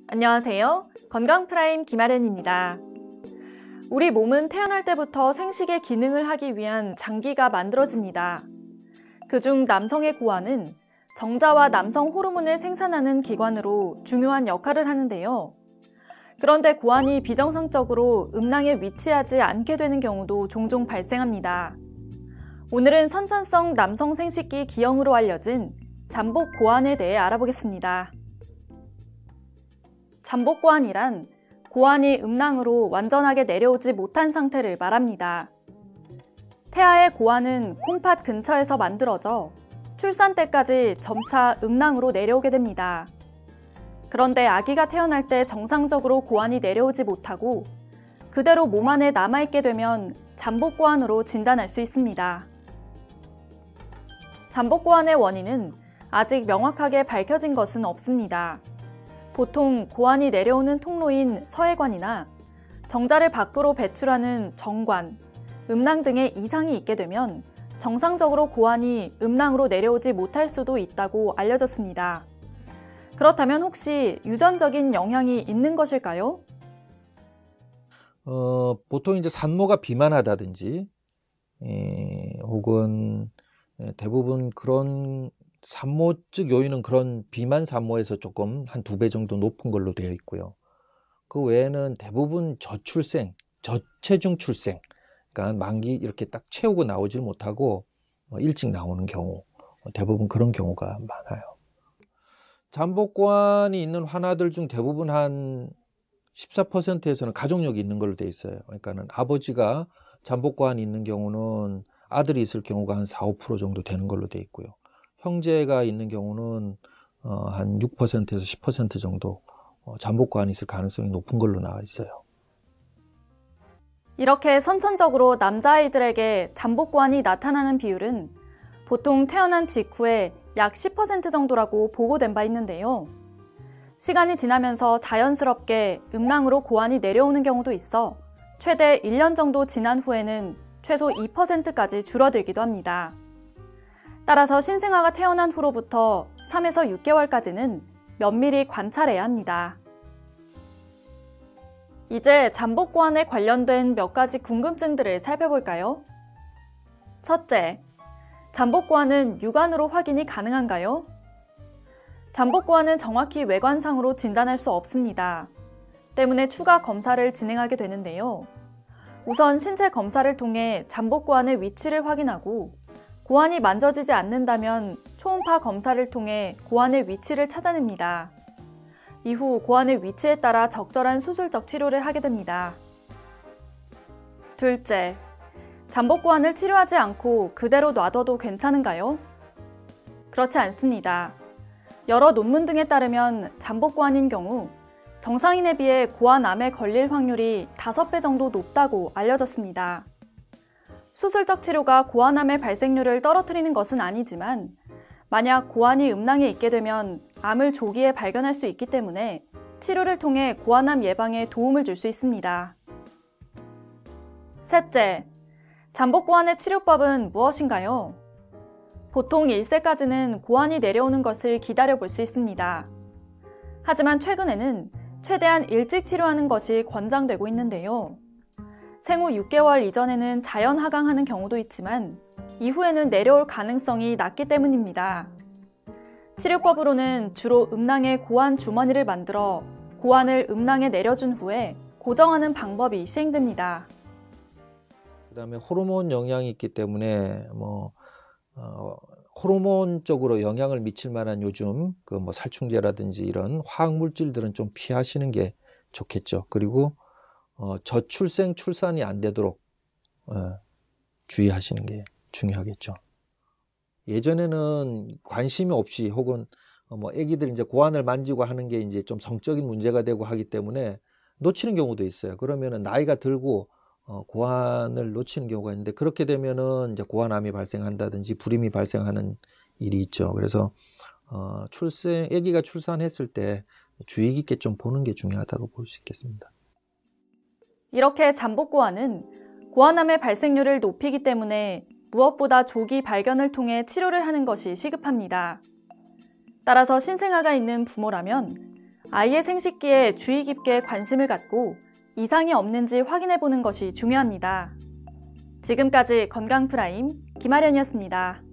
안녕하세요. 건강프라임 김아련입니다. 우리 몸은 태어날 때부터 생식의 기능을 하기 위한 장기가 만들어집니다. 그중 남성의 고환은 정자와 남성 호르몬을 생산하는 기관으로 중요한 역할을 하는데요. 그런데 고환이 비정상적으로 음낭에 위치하지 않게 되는 경우도 종종 발생합니다. 오늘은 선천성 남성 생식기 기형으로 알려진 잠복 고환에 대해 알아보겠습니다. 잠복 고환이란 고환이 음낭으로 완전하게 내려오지 못한 상태를 말합니다. 태아의 고환은 콩팥 근처에서 만들어져 출산 때까지 점차 음낭으로 내려오게 됩니다. 그런데 아기가 태어날 때 정상적으로 고환이 내려오지 못하고 그대로 몸 안에 남아있게 되면 잠복 고환으로 진단할 수 있습니다. 잠복 고환의 원인은 아직 명확하게 밝혀진 것은 없습니다. 보통 고환이 내려오는 통로인 서해관이나 정자를 밖으로 배출하는 정관, 음낭 등의 이상이 있게 되면 정상적으로 고환이 음낭으로 내려오지 못할 수도 있다고 알려졌습니다. 그렇다면 혹시 유전적인 영향이 있는 것일까요? 보통 이제 산모가 비만하다든지 혹은 대부분 그런 산모적 요인은 그런 비만 산모에서 조금 한 2배 정도 높은 걸로 되어 있고요. 그 외에는 대부분 저출생, 저체중 출생, 그러니까 만기 이렇게 딱 채우고 나오질 못하고 일찍 나오는 경우, 대부분 그런 경우가 많아요. 잠복고환이 있는 환아들 중 대부분 한 14%에서는 가족력이 있는 걸로 되어 있어요. 그러니까는 아버지가 잠복고환이 있는 경우는 아들이 있을 경우가 한 4~5% 정도 되는 걸로 되어 있고요. 형제가 있는 경우는 한 6%에서 10% 정도 잠복고환이 있을 가능성이 높은 걸로 나와 있어요. 이렇게 선천적으로 남자아이들에게 잠복고환이 나타나는 비율은 보통 태어난 직후에 약 10% 정도라고 보고된 바 있는데요. 시간이 지나면서 자연스럽게 음낭으로 고환이 내려오는 경우도 있어 최대 1년 정도 지난 후에는 최소 2%까지 줄어들기도 합니다. 따라서 신생아가 태어난 후로부터 3에서 6개월까지는 면밀히 관찰해야 합니다. 이제 잠복고환에 관련된 몇 가지 궁금증들을 살펴볼까요? 첫째, 잠복고환은 육안으로 확인이 가능한가요? 잠복고환은 정확히 외관상으로 진단할 수 없습니다. 때문에 추가 검사를 진행하게 되는데요. 우선 신체 검사를 통해 잠복고환의 위치를 확인하고 고환이 만져지지 않는다면 초음파 검사를 통해 고환의 위치를 찾아냅니다. 이후 고환의 위치에 따라 적절한 수술적 치료를 하게 됩니다. 둘째, 잠복고환을 치료하지 않고 그대로 놔둬도 괜찮은가요? 그렇지 않습니다. 여러 논문 등에 따르면 잠복고환인 경우 정상인에 비해 고환암에 걸릴 확률이 5배 정도 높다고 알려졌습니다. 수술적 치료가 고환암의 발생률을 떨어뜨리는 것은 아니지만 만약 고환이 음낭에 있게 되면 암을 조기에 발견할 수 있기 때문에 치료를 통해 고환암 예방에 도움을 줄 수 있습니다. 셋째, 잠복고환의 치료법은 무엇인가요? 보통 1세까지는 고환이 내려오는 것을 기다려 볼 수 있습니다. 하지만 최근에는 최대한 일찍 치료하는 것이 권장되고 있는데요. 생후 6개월 이전에는 자연 하강하는 경우도 있지만 이후에는 내려올 가능성이 낮기 때문입니다. 치료법으로는 주로 음낭에 고환 주머니를 만들어 고환을 음낭에 내려준 후에 고정하는 방법이 시행됩니다. 그다음에 호르몬 영향이 있기 때문에 호르몬적으로 영향을 미칠 만한 요즘 살충제라든지 이런 화학 물질들은 좀 피하시는 게 좋겠죠. 그리고 저출생 출산이 안 되도록 주의하시는 게 중요하겠죠. 예전에는 관심이 없이 혹은 아기들 이제 고환을 만지고 하는 게 이제 좀 성적인 문제가 되고 하기 때문에 놓치는 경우도 있어요. 그러면은 나이가 들고 고환을 놓치는 경우가 있는데 그렇게 되면은 이제 고환암이 발생한다든지 불임이 발생하는 일이 있죠. 그래서 아기가 출산했을 때 주의 깊게 좀 보는 게 중요하다고 볼 수 있겠습니다. 이렇게 잠복고환은 고환암의 발생률을 높이기 때문에 무엇보다 조기 발견을 통해 치료를 하는 것이 시급합니다. 따라서 신생아가 있는 부모라면 아이의 생식기에 주의 깊게 관심을 갖고 이상이 없는지 확인해 보는 것이 중요합니다. 지금까지 건강프라임 김아련이었습니다.